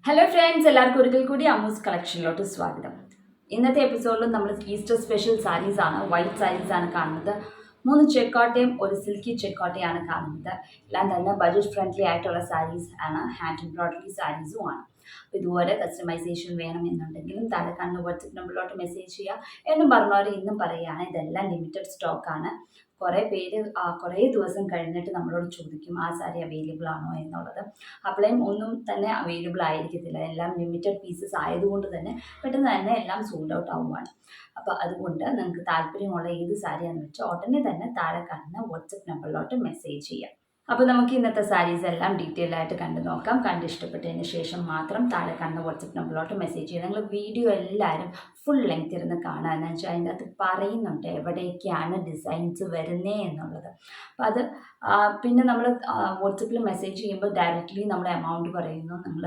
Hello friends, എല്ലാവർക്കും ഒരിക്കൽ കൂടി അമ്മൂസ് കളക്ഷനിലോട്ട് സ്വാഗതം. ഇന്നത്തെ എപ്പിസോഡിൽ നമ്മൾ ഈസ്റ്റർ സ്പെഷ്യൽ സാരീസ് ആണ്, വൈറ്റ് സാരീസ് ആണ് കാണുന്നത്. 3 ചെക്കോട്ടയും ഒരു സിൽക്കി ചെക്കോട്ടയാണ് കാണുന്നത്. എല്ലാം തന്നെ ബഡ്ജറ്റ് ഫ്രണ്ട്ലി ആയിട്ടുള്ള സാരീസ് ആണ്, ഹാൻഡ് എംബ്രോയിഡറി സാരീസും ആണ്. ഇതുപോലെ കസ്റ്റമൈസേഷൻ വേണമെന്നുണ്ടെങ്കിലും താഴെ കാണുന്ന വാട്സപ്പ് നമ്പറിലോട്ട് മെസ്സേജ് ചെയ്യുക. എന്നും പറഞ്ഞവരെ ഇന്നും പറയുകയാണ്, ഇതെല്ലാം ലിമിറ്റഡ് സ്റ്റോക്കാണ്. കുറേ പേര് കുറേ ദിവസം കഴിഞ്ഞിട്ട് നമ്മളോട് ചോദിക്കും ആ സാരി അവൈലബിൾ ആണോ എന്നുള്ളത്. അപ്പോഴേയും ഒന്നും തന്നെ അവൈലബിൾ ആയിരിക്കത്തില്ല. എല്ലാം ലിമിറ്റഡ് പീസസ് ആയതുകൊണ്ട് തന്നെ പെട്ടെന്ന് തന്നെ എല്ലാം സോൾഡ് ഔട്ട് ആവുകയാണ്. അപ്പോൾ അതുകൊണ്ട് നിങ്ങൾക്ക് താല്പര്യമുള്ള ഏത് സാരിയാണെന്ന് വെച്ചാൽ ഉടനെ തന്നെ താഴെ കാണുന്ന വാട്സപ്പ് നമ്പറിലോട്ട് മെസ്സേജ് ചെയ്യാം. അപ്പോൾ നമുക്ക് ഇന്നത്തെ സാരീസ് എല്ലാം ഡീറ്റെയിൽ ആയിട്ട് കണ്ടു നോക്കാം. കണ്ട് ഇഷ്ടപ്പെട്ടതിന് ശേഷം മാത്രം താഴെ കാണുന്ന വാട്സപ്പ് നമ്പറിലോട്ട് മെസ്സേജ് ചെയ്യുക. നിങ്ങൾ വീഡിയോ എല്ലാവരും ഫുൾ ലെങ്ത് ഇരുന്ന് കാണുക. എന്ന് വെച്ചാൽ അതിൻ്റെ അകത്ത് പറയുന്നുണ്ട് എവിടേക്കാണ് ഡിസൈൻസ് വരുന്നത് എന്നുള്ളത്. അപ്പോൾ അത് പിന്നെ നമ്മൾ വാട്സപ്പിൽ മെസ്സേജ് ചെയ്യുമ്പോൾ ഡയറക്റ്റ്ലി നമ്മൾ എമൗണ്ട് പറയുന്നു. നമ്മൾ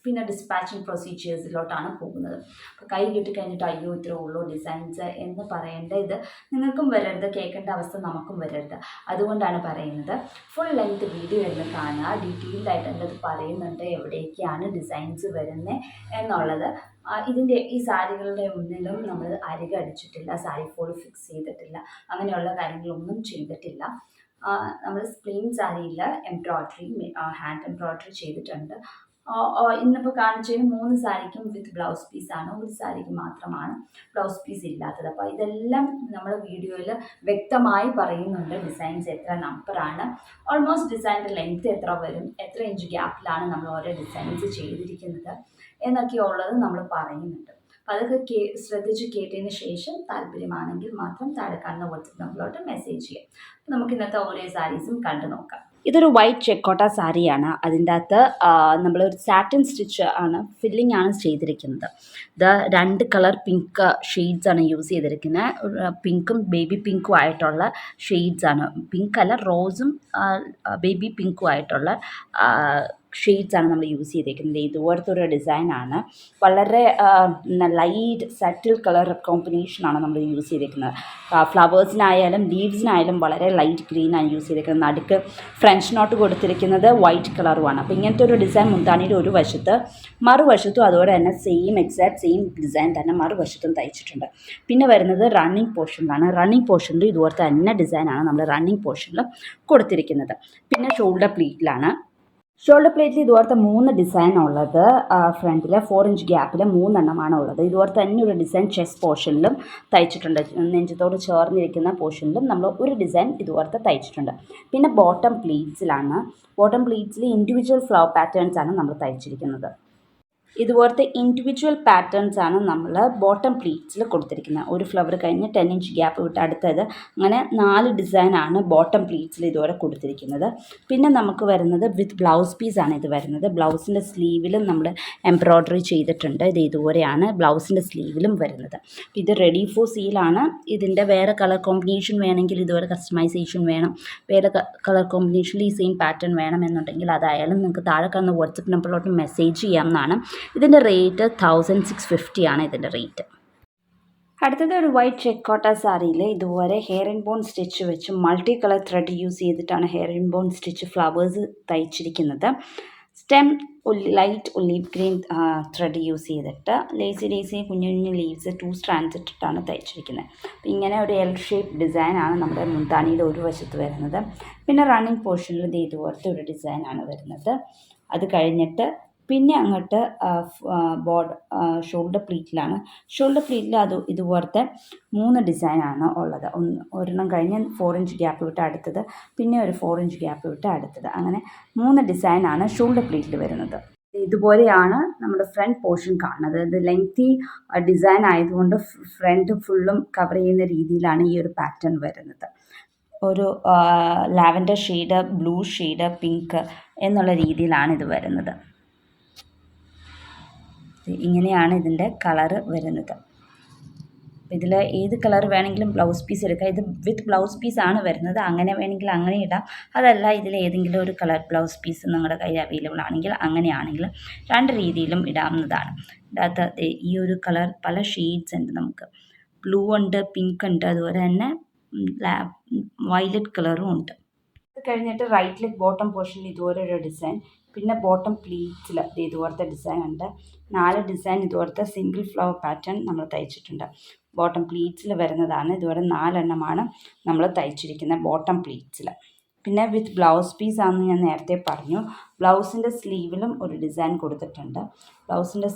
പിന്നെ ഡിസ്പാച്ചിങ് പ്രൊസീജിയേഴ്സിലോട്ടാണ് പോകുന്നത്. അപ്പോൾ കൈ കിട്ടിക്കഴിഞ്ഞിട്ട് അയ്യോ ഇത്രേ ഉള്ളൂ ഡിസൈൻസ് എന്ന് പറയേണ്ട ഇത് നിങ്ങൾക്കും വരരുത്, കേൾക്കേണ്ട അവസ്ഥ നമുക്കും വരരുത്. അതുകൊണ്ടാണ് പറയുന്നത് ഫുൾ ലെങ്ത് വീഡിയോ ഇരുന്ന് കാണുക. ഡീറ്റെയിൽഡ് ആയിട്ട് എൻ്റെ അത് പറയുന്നുണ്ട് എവിടേക്കാണ് ഡിസൈൻസ് വരുന്നത് എന്നുള്ളത്. ഇതിൻ്റെ ഈ സാരികളുടെ ഒന്നിലും നമ്മൾ അരികടിച്ചിട്ടില്ല, സാരി ഫോൾ ഫിക്സ് ചെയ്തിട്ടില്ല, അങ്ങനെയുള്ള കാര്യങ്ങളൊന്നും ചെയ്തിട്ടില്ല. നമ്മൾ പ്ലെയിൻ സാരിയിൽ എംബ്രോയ്ഡറി, ഹാൻഡ് എംബ്രോയ്ഡറി ചെയ്തിട്ടുണ്ട്. ഇന്നിപ്പോൾ കാണിച്ചതിന് 3 സാരിക്കും വിത്ത് ബ്ലൗസ് പീസാണ്, ഒരു സാരിക്ക് മാത്രമാണ് ബ്ലൗസ് പീസ് ഇല്ലാത്തത്. അപ്പോൾ ഇതെല്ലാം നമ്മൾ വീഡിയോയിൽ വ്യക്തമായി പറയുന്നുണ്ട്. ഡിസൈൻസ് എത്ര നമ്പറാണ്, ഓൾമോസ്റ്റ് ഡിസൈനിൻ്റെ ലെങ്ത് എത്ര വരും, എത്ര ഇഞ്ച് ഗ്യാപ്പിലാണ് നമ്മൾ ഓരോ ഡിസൈൻസ് ചെയ്തിരിക്കുന്നത് എന്നൊക്കെയുള്ളത് നമ്മൾ പറയുന്നുണ്ട്. അപ്പോൾ അതൊക്കെ ശ്രദ്ധിച്ച് കേട്ടതിന് ശേഷം താല്പര്യമാണെങ്കിൽ മാത്രം താഴെ കാണുന്ന വാട്സപ്പ് നമ്പറിലോട്ട് മെസ്സേജ് ചെയ്യാം. അപ്പോൾ നമുക്ക് ഇന്നത്തെ ഓരോ സാരീസും കണ്ടു നോക്കാം. ഇതൊരു വൈറ്റ് ചെക്കോട്ട സാരിയാണ്. അതിൻ്റെ അകത്ത് നമ്മളൊരു സാറ്റിൻ സ്റ്റിച്ച് ആണ്, ഫില്ലിംഗ് ആണ് ചെയ്തിരിക്കുന്നത്. ഇത് 2 കളർ പിങ്ക് ഷെയ്ഡ്സ് ആണ് യൂസ് ചെയ്തിരിക്കുന്നത്. പിങ്കും ബേബി പിങ്കും ആയിട്ടുള്ള ഷെയ്ഡ്സ് ആണ്. പിങ്ക് അല്ല, റോസും ബേബി പിങ്കും ആയിട്ടുള്ള ഷെയ്ഡ്സ് ആണ് നമ്മൾ യൂസ് ചെയ്തിരിക്കുന്നത്. ഇതുപോലത്തെ ഒരു ഡിസൈനാണ്. വളരെ ലൈറ്റ് സറ്റിൽ കളർ കോമ്പിനേഷനാണ് നമ്മൾ യൂസ് ചെയ്തിരിക്കുന്നത്. ഫ്ലവേഴ്സിനായാലും ലീവ്സിനായാലും വളരെ ലൈറ്റ് ഗ്രീനാണ് യൂസ് ചെയ്തിരിക്കുന്നത്. നടുക്ക് ഫ്രഞ്ച് നോട്ട് കൊടുത്തിരിക്കുന്നത് വൈറ്റ് കളറുമാണ്. അപ്പോൾ ഇങ്ങനത്തെ ഒരു ഡിസൈൻ മുന്താണിയുടെ ഒരു വശത്ത്, മറുവശത്തും അതുപോലെ തന്നെ എക്സാക്ട് സെയിം ഡിസൈൻ തന്നെ മറുവശത്തും തയ്ച്ചിട്ടുണ്ട്. പിന്നെ വരുന്നത് റണ്ണിങ് പോർഷനിലാണ്. റണ്ണിങ് പോർഷനിൽ ഇതുപോലത്തെ തന്നെ ഡിസൈനാണ് നമ്മൾ റണ്ണിങ് പോർഷനിൽ കൊടുത്തിരിക്കുന്നത്. പിന്നെ ഷോൾഡർ പ്ലീറ്റിലാണ്. ഷോൾഡർ പ്ലേറ്റിൽ ഇതുപോലത്തെ 3 ഡിസൈൻ ഉള്ളത്. ഫ്രണ്ടിൽ 4 ഇഞ്ച് ഗ്യാപ്പിൽ 3 എണ്ണമാണ് ഉള്ളത്. ഇതുപോലത്തെ തന്നെ ഒരു ഡിസൈൻ ചെസ്റ്റ് പോർഷനിലും തയ്ച്ചിട്ടുണ്ട്. നെഞ്ചത്തോട് ചേർന്നിരിക്കുന്ന പോർഷനിലും നമ്മൾ ഒരു ഡിസൈൻ ഇതുപോലത്തെ തയ്ച്ചിട്ടുണ്ട്. പിന്നെ ബോട്ടം പ്ലീറ്റ്സിലാണ്. ബോട്ടം പ്ലീറ്റ്സിൽ ഇൻഡിവിജ്വൽ ഫ്ലവർ പാറ്റേൺസ് ആണ് നമ്മൾ തയ്ച്ചിരിക്കുന്നത്. ഇതുപോലത്തെ ഇൻഡിവിജ്വൽ പാറ്റേൺസ് ആണ് നമ്മൾ ബോട്ടം പ്ലീറ്റ്സിൽ കൊടുത്തിരിക്കുന്നത്. ഒരു ഫ്ലവർ കഴിഞ്ഞ് 10 ഇഞ്ച് ഗ്യാപ്പ് വിട്ട് അടുത്തത്, അങ്ങനെ 4 ഡിസൈനാണ് ബോട്ടം പ്ലീറ്റ്സിൽ ഇതുപോലെ കൊടുത്തിരിക്കുന്നത്. പിന്നെ നമുക്ക് വരുന്നത് വിത്ത് ബ്ലൗസ് പീസാണ് ഇത് വരുന്നത്. ബ്ലൗസിൻ്റെ സ്ലീവിലും നമ്മൾ എംബ്രോയ്ഡറി ചെയ്തിട്ടുണ്ട്. ഇത് ഇതുപോലെയാണ് ബ്ലൗസിൻ്റെ സ്ലീവിലും വരുന്നത്. ഇത് റെഡി ഫോർ സീലാണ്. ഇതിൻ്റെ വേറെ കളർ കോമ്പിനേഷൻ വേണമെങ്കിൽ, ഇതുപോലെ കസ്റ്റമൈസേഷൻ വേണം, വേറെ കളർ കോമ്പിനേഷനിൽ ഈ സെയിം പാറ്റേൺ വേണമെന്നുണ്ടെങ്കിൽ അതായാലും നിങ്ങൾക്ക് താഴെ കാണുന്ന വാട്സപ്പ് നമ്പറിലോട്ട് മെസ്സേജ് ചെയ്യാവുന്നതാണ്. ഇതിൻ്റെ റേറ്റ് 1650 ആണ് ഇതിൻ്റെ റേറ്റ്. അടുത്തത് ഒരു വൈറ്റ് ചെക്കോട്ട സാരിയിൽ ഇതുപോലെ ഹെയർ ആൻഡ് ബോൺ സ്റ്റിച്ച് വെച്ച് മൾട്ടി കളർ ത്രെഡ് യൂസ് ചെയ്തിട്ടാണ് herringbone stitch flowers തയ്ച്ചിരിക്കുന്നത്. Stem light olive green thread use ചെയ്തിട്ട് ലേസി കുഞ്ഞു കുഞ്ഞു ലീവ്സ് 2 സ്ട്രാൻഡ്സ് ഇട്ടിട്ടാണ് തയ്ച്ചിരിക്കുന്നത്. അപ്പോൾ ഇങ്ങനെ ഒരു എൽ ഷേപ്പ് ഡിസൈനാണ് നമ്മുടെ മുന്താണിയുടെ ഒരു വശത്ത് വരുന്നത്. പിന്നെ റണ്ണിങ് പോർഷനിൽ ഇത് ഇതുപോലത്തെ ഒരു ഡിസൈനാണ് വരുന്നത്. അത് കഴിഞ്ഞിട്ട് പിന്നെ അങ്ങോട്ട് ഷോൾഡർ പ്ലീറ്റിലാണ്. ഷോൾഡർ പ്ലീറ്റിൽ ഇതുപോലത്തെ 3 ഡിസൈനാണ് ഉള്ളത്. ഒരെണ്ണം കഴിഞ്ഞ് 4 ഇഞ്ച് ഗ്യാപ്പ് വിട്ട് അടുത്തത്, പിന്നെ ഒരു 4 ഇഞ്ച് ഗ്യാപ്പ് വിട്ട് അടുത്തത്, അങ്ങനെ 3 ഡിസൈനാണ് ഷോൾഡർ പ്ലീറ്റിൽ വരുന്നത്. ഇതുപോലെയാണ് നമ്മുടെ ഫ്രണ്ട് പോർഷൻ കാണുന്നത്. ഇത് ലെങ്തി ഡിസൈൻ ആയതുകൊണ്ട് ഫ്രണ്ട് ഫുള്ളും കവർ ചെയ്യുന്ന രീതിയിലാണ് ഈ ഒരു പാറ്റേൺ വരുന്നത്. ഒരു lavender shade, blue shade, pink എന്നുള്ള രീതിയിലാണ് ഇത് വരുന്നത്. ഇങ്ങനെയാണ് ഇതിൻ്റെ കളറ് വരുന്നത്. ഇതിൽ ഏത് കളർ വേണമെങ്കിലും ബ്ലൗസ് പീസ് എടുക്കാം. ഇത് വിത്ത് ബ്ലൗസ് പീസാണ് വരുന്നത്. അങ്ങനെ വേണമെങ്കിൽ അങ്ങനെ ഇടാം. അതല്ല ഇതിൽ ഏതെങ്കിലും ഒരു കളർ ബ്ലൗസ് പീസ് നിങ്ങളുടെ കയ്യിൽ അവൈലബിൾ ആണെങ്കിൽ അങ്ങനെയാണെങ്കിൽ 2 രീതിയിലും ഇടാവുന്നതാണ്. ഇതിനകത്ത് ഈ ഒരു കളർ പല ഷെയ്ഡ്സ് ഉണ്ട്. നമുക്ക് ബ്ലൂ ഉണ്ട്, പിങ്ക് ഉണ്ട്, അതുപോലെ തന്നെ വയലറ്റ് കളറും ഉണ്ട്. അത് കഴിഞ്ഞിട്ട് റൈറ്റ് ലെഗ് ബോട്ടം പോർഷനിൽ ഇതുപോലെ ഒരു ഡിസൈൻ. പിന്നെ ബോട്ടം പ്ലീറ്റ്സിൽ ഇതുപോലത്തെ ഡിസൈൻ ഉണ്ട്. 4 ഡിസൈൻ ഇതുപോലത്തെ സിംഗിൾ ഫ്ലവർ പാറ്റേൺ നമ്മൾ തയ്ച്ചിട്ടുണ്ട്. ബോട്ടം പ്ലീറ്റ്സിൽ വരുന്നതാണ്. ഇതുപോലെ 4 എണ്ണമാണ് നമ്മൾ തയ്ച്ചിരിക്കുന്നത് ബോട്ടം പ്ലീറ്റ്സിൽ. പിന്നെ വിത്ത് ബ്ലൗസ് പീസ് ആണെന്ന് ഞാൻ നേരത്തെ പറഞ്ഞു. ബ്ലൗസിൻ്റെ സ്ലീവിലും ഒരു ഡിസൈൻ കൊടുത്തിട്ടുണ്ട്. ബ്ലൗസിൻ്റെ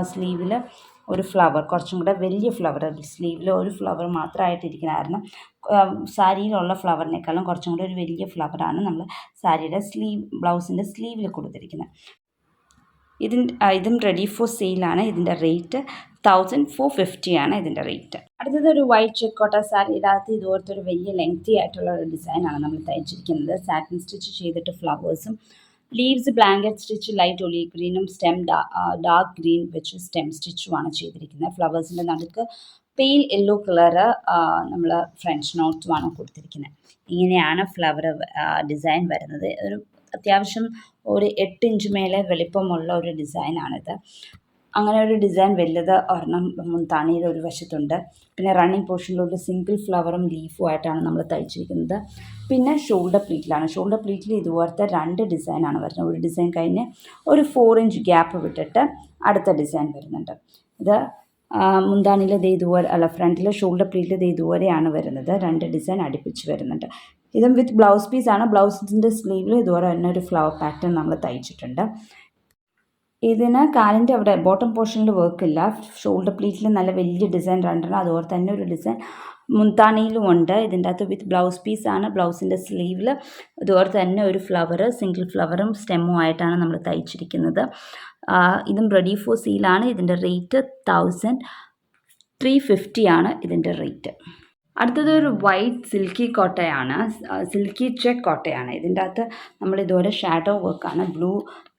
സ്ലീവിൽ ഒരു ഫ്ലവർ, കുറച്ചും കൂടെ വലിയ ഫ്ലവർ, സ്ലീവിൽ ഒരു ഫ്ലവർ മാത്രമായിട്ടിരിക്കുന്ന കാരണം സാരിയിലുള്ള ഫ്ലവറിനേക്കാളും കുറച്ചും കൂടെ ഒരു വലിയ ഫ്ലവറാണ് നമ്മൾ സാരിയുടെ ബ്ലൗസിൻ്റെ സ്ലീവിൽ കൊടുത്തിരിക്കുന്നത്. ഇതും റെഡി ഫോർ സെയിലാണ്. ഇതിൻ്റെ റേറ്റ് 1450 ആണ് ഇതിൻ്റെ റേറ്റ്. അടുത്തത് ഒരു വൈറ്റ് ചെക്കോട്ട സാരിയുടെ അകത്ത് ഇതുപോലത്തെ ഒരു വലിയ ലെങ്തി ആയിട്ടുള്ള ഒരു ഡിസൈനാണ് നമ്മൾ തയ്ച്ചിരിക്കുന്നത്. സാറ്റിൻ സ്റ്റിച്ച് ചെയ്തിട്ട് ഫ്ലവേഴ്സും leaves blanket stitch light olive ഗ്രീനും സ്റ്റെം ഡാർക്ക് ഗ്രീൻ വെച്ച് സ്റ്റെം സ്റ്റിച്ചുമാണ് ചെയ്തിരിക്കുന്നത്. ഫ്ലവേഴ്സിൻ്റെ നടുക്ക് പെയിൽ യെല്ലോ കളറ് നമ്മൾ ഫ്രഞ്ച് നോട്ട്സുമാണ് കൊടുത്തിരിക്കുന്നത്. ഇങ്ങനെയാണ് ഫ്ലവർ ഡിസൈൻ വരുന്നത്. ഒരു അത്യാവശ്യം ഒരു 8 ഇഞ്ച് മേലെ വലിപ്പമുള്ള ഒരു ഡിസൈനാണിത്. അങ്ങനെ ഒരു ഡിസൈൻ വലുത് ഒരെണ്ണം മുന്താണിയുടെ ഒരു വശത്തുണ്ട്. പിന്നെ റണ്ണിങ് പോർഷനിലോട്ട് സിംഗിൾ ഫ്ലവറും ലീഫും ആയിട്ടാണ് നമ്മൾ തയ്ച്ചിരിക്കുന്നത്. പിന്നെ ഷോൾഡർ പ്ലീറ്റിലാണ്. ഷോൾഡർ പ്ലീറ്റിൽ ഇതുപോലത്തെ 2 ഡിസൈനാണ് വരുന്നത്. ഒരു ഡിസൈൻ കഴിഞ്ഞ് ഒരു 4 ഇഞ്ച് ഗ്യാപ്പ് വിട്ടിട്ട് അടുത്ത ഡിസൈൻ വരുന്നുണ്ട്. ഇത് മുന്താണിയിൽ ഇതുപോലെ ഫ്രണ്ടിലെ ഷോൾഡർ പ്ലീറ്റിൽ ഇതുപോലെയാണ് വരുന്നത്. 2 ഡിസൈൻ അടുപ്പിച്ച് വരുന്നുണ്ട്. ഇതും വിത്ത് ബ്ലൗസ് പീസാണ്. ബ്ലൗസിൻ്റെ സ്ലീവിൽ ഇതുപോലെ തന്നെ ഒരു ഫ്ലവർ പാറ്റേൺ നമ്മൾ തയ്ച്ചിട്ടുണ്ട്. ഇതിന് കാലിൻ്റെ അവിടെ ബോട്ടം പോർഷനിൽ വർക്കില്ല. ഷോൾഡർ പ്ലീറ്റിൽ നല്ല വലിയ ഡിസൈൻ 2 അതുപോലെ തന്നെ ഒരു ഡിസൈൻ മുന്താണിയിലും ഉണ്ട്. ഇതിൻ്റെ അകത്ത് വിത്ത് ബ്ലൗസ് പീസാണ്. ബ്ലൗസിൻ്റെ സ്ലീവിൽ ഇതുപോലെ തന്നെ ഒരു ഫ്ലവർ, സിംഗിൾ ഫ്ലവറും സ്റ്റെമ്മും ആയിട്ടാണ് നമ്മൾ തയ്ച്ചിരിക്കുന്നത്. ഇതും റെഡി ഫോർ സെയിലാണ്. ഇതിൻ്റെ റേറ്റ് 1350 ആണ് ഇതിൻ്റെ റേറ്റ്. അടുത്തത് ഒരു വൈറ്റ് സിൽക്കി കോട്ടയാണ്, സിൽക്കി ചെക്ക് കോട്ടയാണ്. ഇതിൻ്റെ അകത്ത് നമ്മൾ ഇതുപോലെ ഷാഡോ വർക്കാണ്. Blue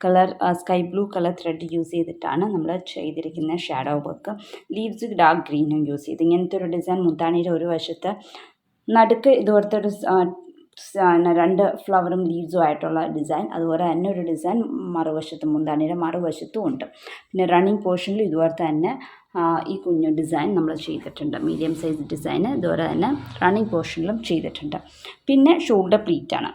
colour, sky blue colour thread use ചെയ്തിട്ടാണ് നമ്മൾ ചെയ്തിരിക്കുന്ന ഷാഡോ വർക്ക്. ലീവ്സ് ഡാർക്ക് ഗ്രീനും യൂസ് ചെയ്ത് ഇങ്ങനത്തെ ഒരു ഡിസൈൻ. മുന്താണിയുടെ ഒരു വശത്ത് നടുക്ക് ഇതുപോലത്തെ ഒരു 2 ഫ്ലവറും ലീവ്സും ആയിട്ടുള്ള ഡിസൈൻ. അതുപോലെ തന്നെ ഒരു ഡിസൈൻ മറുവശത്തും മുന്താണിയുടെ മറുവശത്തും ഉണ്ട്. പിന്നെ റണ്ണിങ് പോർഷനിൽ ഇതുപോലെ തന്നെ ഈ കുഞ്ഞു ഡിസൈൻ നമ്മൾ ചെയ്തിട്ടുണ്ട്. മീഡിയം സൈസ് ഡിസൈൻ ഇതുപോലെ തന്നെ റണ്ണിങ് പോർഷനിലും ചെയ്തിട്ടുണ്ട്. പിന്നെ ഷോൾഡർ പ്ലീറ്റാണ്.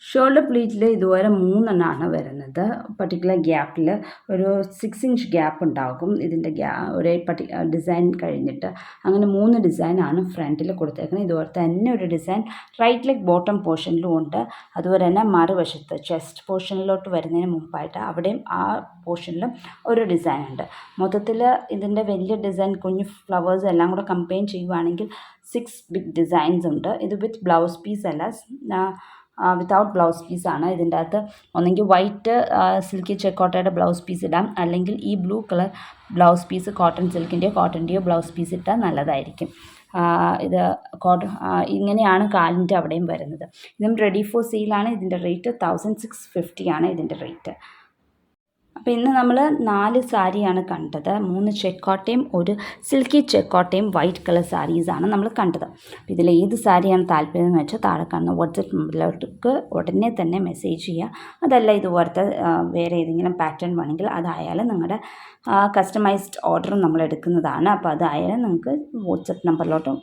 ഷോൾഡർ പ്ലീറ്റിൽ ഇതുപോലെ 3 എണ്ണമാണ് വരുന്നത്. പർട്ടിക്കുലർ ഗ്യാപ്പിൽ ഒരു 6 ഇഞ്ച് ഗ്യാപ്പ് ഉണ്ടാകും ഇതിൻ്റെ ഒരേ ഡിസൈൻ കഴിഞ്ഞിട്ട്. അങ്ങനെ 3 ഡിസൈനാണ് ഫ്രണ്ടിൽ കൊടുത്തേക്കുന്നത്. ഇതുപോലെ തന്നെ ഒരു ഡിസൈൻ റൈറ്റ് ലെഗ് ബോട്ടം പോർഷനിലും ഉണ്ട്. അതുപോലെ തന്നെ മറുവശത്ത് ചെസ്റ്റ് പോർഷനിലോട്ട് വരുന്നതിന് മുമ്പായിട്ട് അവിടെയും ആ പോർഷനിലും ഒരു ഡിസൈൻ ഉണ്ട്. മൊത്തത്തിൽ ഇതിൻ്റെ വലിയ ഡിസൈൻ, കുഞ്ഞു ഫ്ലവേഴ്സ് എല്ലാം കൂടെ കമ്പൈൻ ചെയ്യുവാണെങ്കിൽ 6 ബിഗ് ഡിസൈൻസ് ഉണ്ട്. ഇത് വിത്ത് ബ്ലൗസ് പീസ് അല്ല, വിത്തൗട്ട് ബ്ലൗസ് പീസാണ്. ഇതിൻ്റെ അകത്ത് ഒന്നെങ്കിൽ വൈറ്റ് സിൽക്കി ചെക്കോട്ടയുടെ ബ്ലൗസ് പീസ് ഇടാം, അല്ലെങ്കിൽ ഈ blue colour blouse piece cotton സിൽക്കിൻ്റെയോ ബ്ലൗസ് പീസ് ഇട്ടാൽ നല്ലതായിരിക്കും. ഇത് ഇങ്ങനെയാണ് കാലിൻ്റെ അവിടെയും വരുന്നത്. ഇതും റെഡി ഫോർ സെയിലാണ്. ഇതിൻ്റെ റേറ്റ് 1650 ആണ് ഇതിൻ്റെ റേറ്റ്. അപ്പോൾ ഇന്ന് നമ്മൾ 4 സാരിയാണ് കണ്ടത്. 3 ചെക്കോട്ടയും ഒരു സിൽക്കി ചെക്കോട്ടയും വൈറ്റ് കളർ സാരീസാണ് നമ്മൾ കണ്ടത്. അപ്പോൾ ഇതിൽ ഏത് സാരിയാണ് താല്പര്യം എന്ന് വെച്ചാൽ താഴെ കാണുന്ന വാട്സപ്പ് നമ്പറിലോട്ട് ഉടനെ തന്നെ മെസ്സേജ് ചെയ്യുക. അതല്ല ഇതുപോലത്തെ വേറെ ഏതെങ്കിലും പാറ്റേൺ വേണമെങ്കിൽ അതായാലും നിങ്ങളുടെ കസ്റ്റമൈസ്ഡ് ഓർഡറും നമ്മൾ എടുക്കുന്നതാണ്. അപ്പോൾ അതായാലും നിങ്ങൾക്ക് വാട്സപ്പ് നമ്പറിലോട്ട്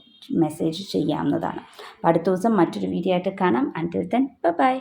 മെസ്സേജ് ചെയ്യാവുന്നതാണ്. അപ്പോൾ അടുത്ത ദിവസം മറ്റൊരു വീഡിയോ ആയിട്ട് കാണാം. അൻറ്റിൽ ദെൻ ബൈ.